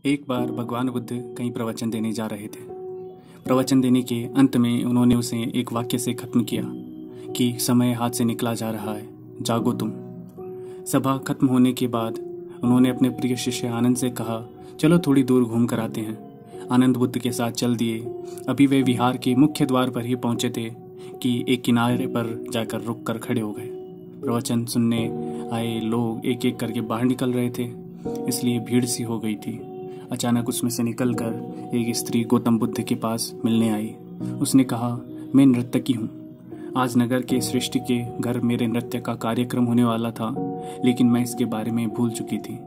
एक बार भगवान बुद्ध कहीं प्रवचन देने जा रहे थे। प्रवचन देने के अंत में उन्होंने उसे एक वाक्य से खत्म किया कि समय हाथ से निकला जा रहा है, जागो तुम। सभा खत्म होने के बाद उन्होंने अपने प्रिय शिष्य आनंद से कहा, चलो थोड़ी दूर घूम कर आते हैं। आनंद बुद्ध के साथ चल दिए। अभी वे विहार के मुख्य द्वार पर ही पहुंचे थे कि एक किनारे पर जाकर रुक कर खड़े हो गए। प्रवचन सुनने आए लोग एक एक करके बाहर निकल रहे थे, इसलिए भीड़ सी हो गई थी। अचानक उसमें से निकलकर एक स्त्री गौतम बुद्ध के पास मिलने आई। उसने कहा, मैं नर्तकी हूँ। आज नगर के सृष्टि के घर मेरे नृत्य का कार्यक्रम होने वाला था, लेकिन मैं इसके बारे में भूल चुकी थी।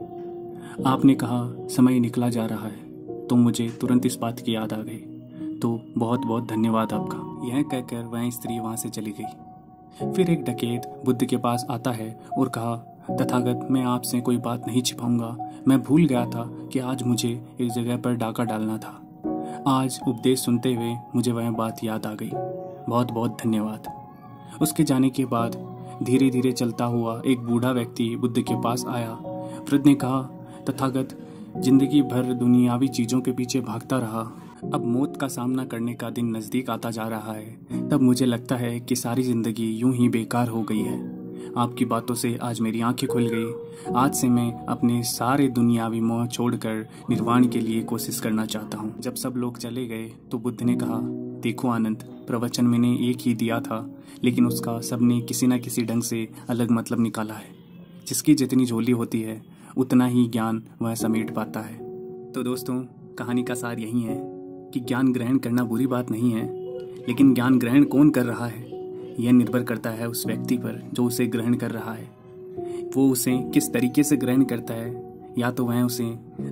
आपने कहा समय निकला जा रहा है तो मुझे तुरंत इस बात की याद आ गई, तो बहुत बहुत धन्यवाद आपका। यह कहकर वह स्त्री वहां से चली गई। फिर एक डकैत बुद्ध के पास आता है और कहा, तथागत, मैं आपसे कोई बात नहीं छिपाऊंगा। मैं भूल गया था कि आज मुझे एक जगह पर डाका डालना था। आज उपदेश सुनते हुए मुझे वह बात याद आ गई। बहुत बहुत धन्यवाद। उसके जाने के बाद धीरे धीरे चलता हुआ एक बूढ़ा व्यक्ति बुद्ध के पास आया। वृद्ध ने कहा, तथागत, जिंदगी भर दुनियावी चीजों के पीछे भागता रहा। अब मौत का सामना करने का दिन नजदीक आता जा रहा है। तब मुझे लगता है कि सारी जिंदगी यूं ही बेकार हो गई है। आपकी बातों से आज मेरी आंखें खुल गई। आज से मैं अपने सारे दुनियावी मोह छोड़कर निर्वाण के लिए कोशिश करना चाहता हूँ। जब सब लोग चले गए तो बुद्ध ने कहा, देखो आनंद, प्रवचन मैंने एक ही दिया था, लेकिन उसका सबने किसी न किसी ढंग से अलग मतलब निकाला है। जिसकी जितनी झोली होती है उतना ही ज्ञान वह समेट पाता है। तो दोस्तों, कहानी का सार यही है कि ज्ञान ग्रहण करना बुरी बात नहीं है, लेकिन ज्ञान ग्रहण कौन कर रहा है यह निर्भर करता है उस व्यक्ति पर जो उसे ग्रहण कर रहा है। वो उसे किस तरीके से ग्रहण करता है, या तो वह उसे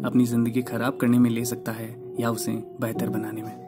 अपनी ज़िंदगी खराब करने में ले सकता है या उसे बेहतर बनाने में।